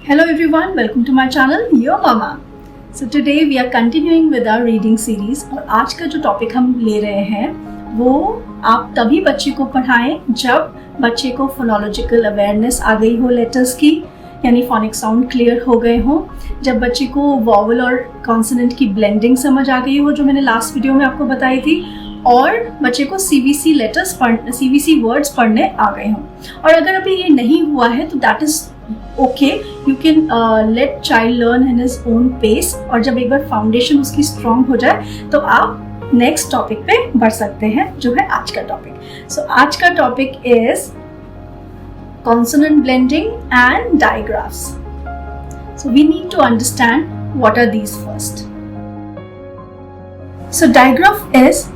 Hello everyone, welcome to my channel, Your Mama. So today we are continuing with our reading series और आज का जो topic हम ले रहे हैं वो आप तभी बच्चे को पढ़ाएं जब बच्चे को फोनोलॉजिकल अवेयरनेस आ गई हो लेटर्स की, यानी फोनिक साउंड क्लियर हो गए हो, जब बच्चे को वॉवल और कॉन्सोनेंट की ब्लेंडिंग समझ आ गई हो जो मैंने लास्ट वीडियो में आपको बताई थी, और बच्चे को CVC वर्ड्स पढ़ने आ गए हों। और अगर अभी ये नहीं हुआ है तो that is okay, you can let child learn in his own pace, और जब एक बार फाउंडेशन उसकी स्ट्रॉन्ग हो जाए तो आप नेक्स्ट टॉपिक पे बढ़ सकते हैं जो है आज का टॉपिक। सो आज का topic is consonant blending and digraphs. So we need to understand what are these first. So digraph is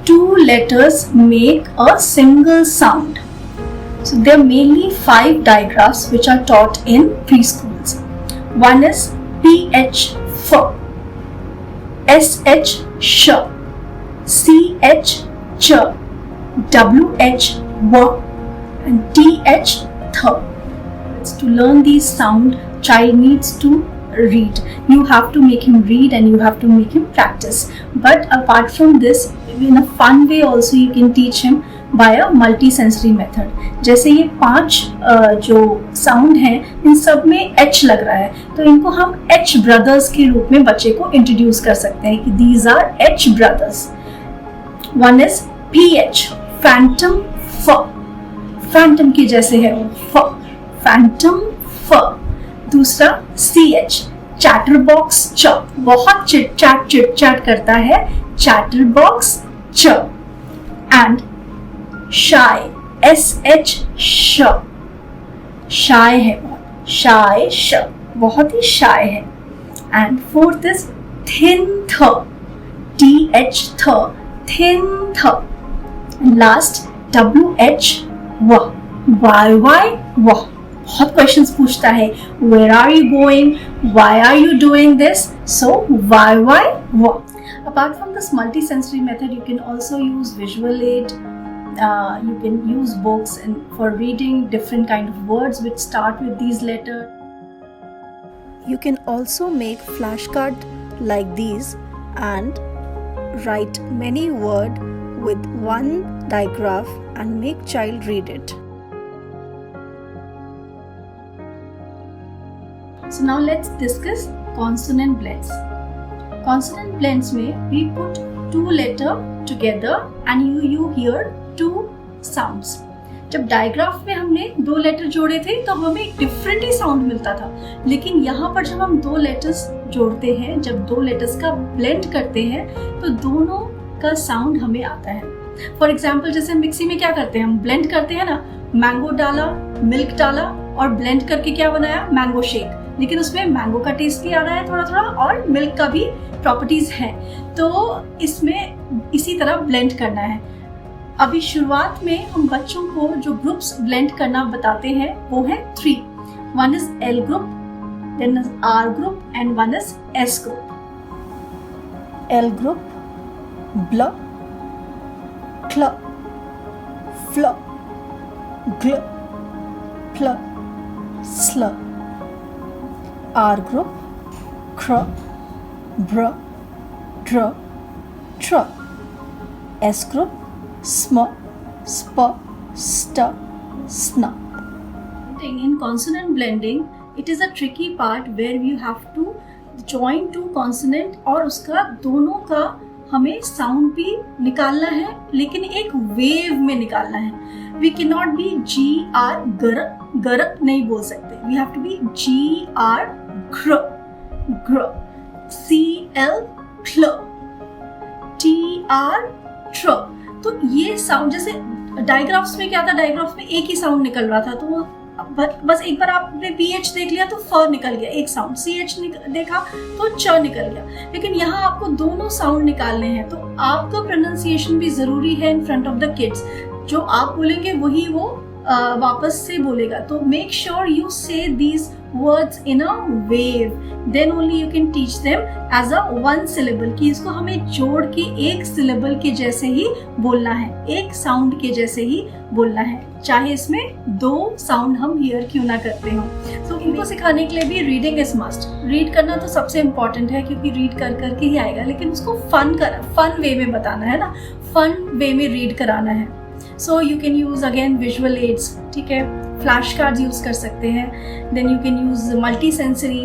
two letters make a single sound. So there are mainly 5 digraphs which are taught in preschools. One is PH F, SH Sh, CH Ch, WH W, and TH Th. To learn these sound, child needs to read. You have to make him read and you have to make him practice. But apart from this, in a fun way also you can teach him by a multi-sensory method. जैसे ये 5 जो sound हैं इन सब में H लग रहा है, तो इनको हम H brothers के रूप में बच्चे को इंट्रोड्यूस कर सकते हैं कि these are H brothers. One is PH, phantom F, Phantom की जैसे है वो फ, फैंटम फ। दूसरा CH, चैटरबॉक्स च, बहुत चिट चैट करता है, चैटरबॉक्स च। एंड शाय, SH श, शाय है बहुत, शाय श, बहुत ही शाय है। And fourth is thin th, TH th, thin th. Last WH wh, why wh. बहुत क्वेश्चंस पूछता है, where are you going, why are you doing this, so why wh. Apart from this multi sensory method you can also use visual aid, you can use books and for reading different kind of words which start with these letters. You can also make flashcard like these and write many words with one digraph and make child read it. So now let's discuss consonant blends. Consonant blends में we put 2 letters together and you hear 2 sounds. जब digraph में हमने 2 letter जोड़े थे तो हमें एक different ही sound मिलता था, लेकिन यहाँ पर जब हम 2 लेटर्स जोड़ते हैं, जब 2 लेटर्स का ब्लेंड करते हैं तो दोनों का साउंड हमें आता है। फॉर एग्जाम्पल जैसे मिक्सी में क्या करते हैं, हम ब्लेंड करते हैं ना, मैंगो डाला, मिल्क डाला और ब्लेंड करके क्या बनाया, मैंगो शेक, लेकिन उसमें मैंगो का टेस्ट भी आ रहा है थोड़ा थोड़ा और मिल्क का भी प्रॉपर्टीज है, तो इसमें इसी तरह ब्लेंड करना है। अभी शुरुआत में हम बच्चों को जो ग्रुप्स ब्लेंड करना बताते हैं वो है 3। One is L group, then is R group and one is S group. L group, ब्ल, क्ल, फ्ल, ग्ल, प्ल, स्ल। R ग्रुप, क्र, ब्र, ड्र, ट्र। S ग्रुप, स्म, स्प, स्ट, स्न. In consonant blending, it is a tricky part where you have to join 2 consonant और उसका दोनों का हमें साउंड भी निकालना है, लेकिन एक वेव में निकालना है। We can not be GR गर, गर नहीं बोल सकते, we have to be GR ग्र, ग्र, CL क्ल, TR ट्र। तो ये साउंड जैसे डायग्राफ्स में क्या था, डायग्राफ्स में एक ही साउंड निकल रहा था, तो वो बस एक बार आपने PH देख लिया तो फ निकल गया एक साउंड, CH देखा तो च निकल गया, लेकिन यहाँ आपको दोनों साउंड निकालने हैं, तो आपका प्रोनाउंसिएशन भी जरूरी है in front of the kids. जो आप बोलेंगे वही वो वापस से बोलेगा, तो make sure you say these words in a wave, then only you can teach them as a one syllable, कि इसको हमें जोड़ के एक सिलेबल के जैसे ही बोलना है, एक साउंड के जैसे ही बोलना है, चाहे इसमें 2 साउंड हम हियर क्यों ना करते हो। तो इनको सिखाने के लिए भी रीडिंग इज मस्ट। रीड करना तो सबसे इम्पॉर्टेंट है, क्योंकि रीड कर करके ही आएगा, लेकिन उसको फन वे में बताना है ना, फन वे में रीड कराना है। So you can use again visual aids, ठीक है, फ्लैश कार्ड्स यूज कर सकते हैं, then you can use multi sensory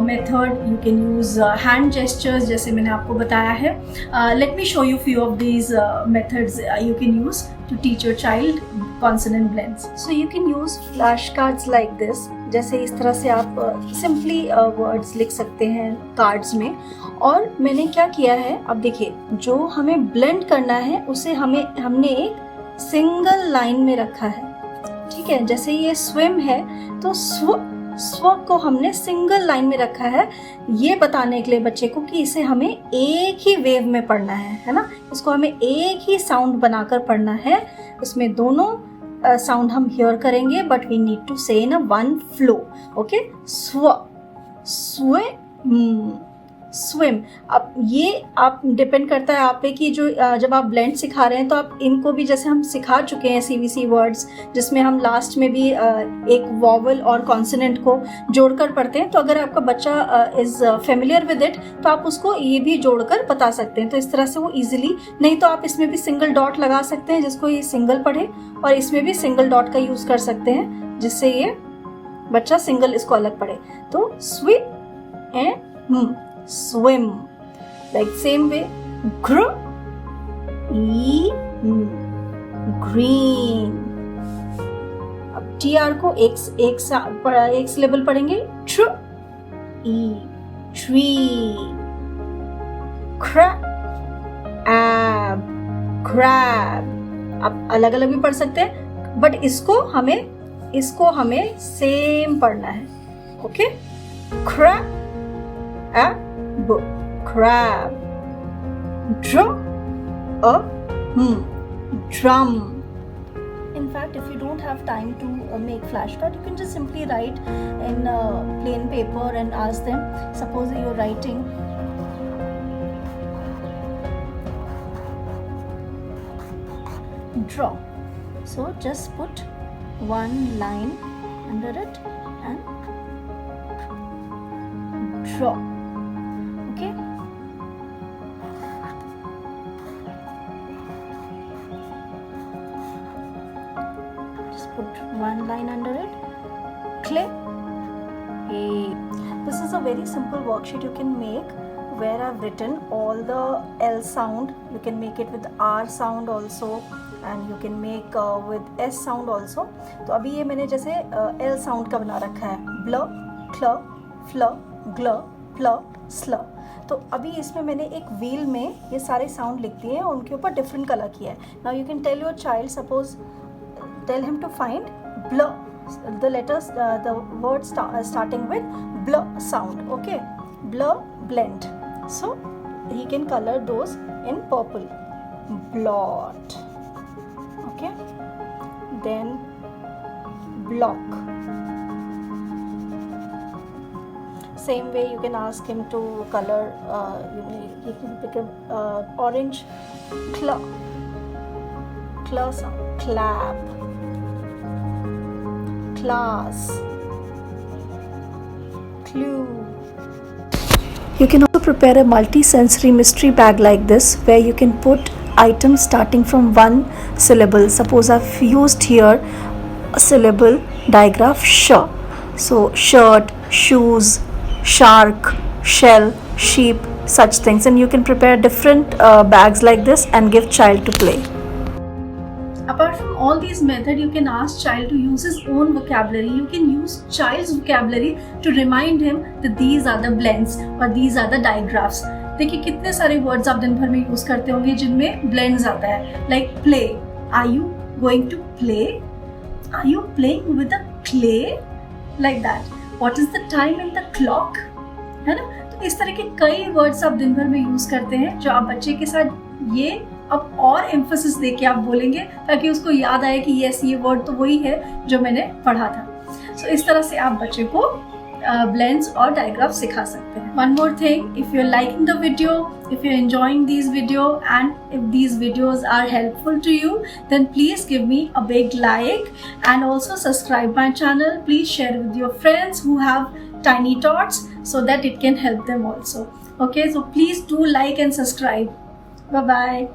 method, you can use hand gestures जैसे मैंने आपको बताया है। Let me show you few of these methods you can use to teach your child consonant blends. So you can use flash cards like this, जैसे इस तरह से आप सिंपली वर्ड्स लिख सकते हैं कार्ड्स में। और मैंने क्या किया है, अब देखिए, जो हमें ब्लेंड करना है उसे हमने एक सिंगल लाइन में रखा है, ठीक है। जैसे ये स्विम है तो स्व को हमने सिंगल लाइन में रखा है, ये बताने के लिए बच्चे को कि इसे हमें एक ही वेव में पढ़ना है ना, इसको हमें एक ही साउंड बनाकर पढ़ना है। इसमें दोनों साउंड हम हियर करेंगे, but we need to say in a one flow, okay. Swim. अब ये आप डिपेंड करता है आप पे कि जो जब आप ब्लेंड सिखा रहे हैं तो आप इनको भी, जैसे हम सिखा चुके हैं CVC वर्ड्स, जिसमें हम लास्ट में भी एक वॉवल और कॉन्सोनेंट को जोड़कर पढ़ते हैं, तो अगर आपका बच्चा इज फेमिलियर विद इट तो आप उसको ये भी जोड़कर बता सकते हैं, तो इस तरह से वो इजीली। नहीं तो आप इसमें भी सिंगल डॉट लगा सकते हैं जिसको ये सिंगल पढ़े, और इसमें भी सिंगल डॉट का यूज कर सकते हैं जिससे ये बच्चा सिंगल इसको अलग पढ़े। तो swim and swim, like same way, green। अब TR को एक सिलेबल पढ़ेंगे, tree, crab, अब अलग अलग भी पढ़ सकते हैं, बट इसको हमें सेम पढ़ना है, okay. crab, crab, drum, In fact, if you don't have time to make flashcard, you can just simply write in plain paper and ask them. Suppose you're writing draw, so just put one line under it and draw, okay. Just put one line under it, click. This is a very simple worksheet you can make where I've written all the L sound. You can make it with R sound also, and you can make with S sound also. तो अभी ये मैंने जैसे L sound का बना रखा है, bl, cl, fl, gl, pl, sl। तो अभी इसमें मैंने एक व्हील में ये सारे साउंड लिख दिए हैं और उनके ऊपर डिफरेंट कलर किया है। Now you can tell your child, suppose tell him to find bl, the letters, the word starting with bl sound, okay, bl, blend, so he can color those in purple, blot, okay, then block. Same way you can ask him to color, you can pick a orange, claw sound, clap, class, clue. You can also prepare a multi-sensory mystery bag like this, where you can put items starting from one syllable. Suppose I've used here a syllable digraph sh, so shirt, shoes, shark, shell, sheep, such things, and you can prepare different bags like this and give child to play. Apart from all these methods, you can ask child to use his own vocabulary. You can use child's vocabulary to remind him that these are the blends or these are the digraphs. देखिए कितने सारे words आप दिन भर में use करते होंगे जिनमें blends आता है, like play. Are you going to play? Are you playing with the clay? Like that. What is the time in the clock? है ना? तो इस तरह के कई वर्ड्स आप दिन भर में यूज करते हैं जो आप बच्चे के साथ ये अब और एम्फोसिस देके आप बोलेंगे ताकि उसको याद आए कि यस ये वर्ड तो वही है जो मैंने पढ़ा था। सो इस तरह से आप बच्चे को blends और diagraph सिखा सकते हैं। One more thing, if you're liking the video, if you're enjoying these video and if these videos are helpful to you, then please give me a big like and also subscribe my channel. Please share with your friends who have tiny tots so that it can help them also. Okay, so please do like and subscribe. Bye bye.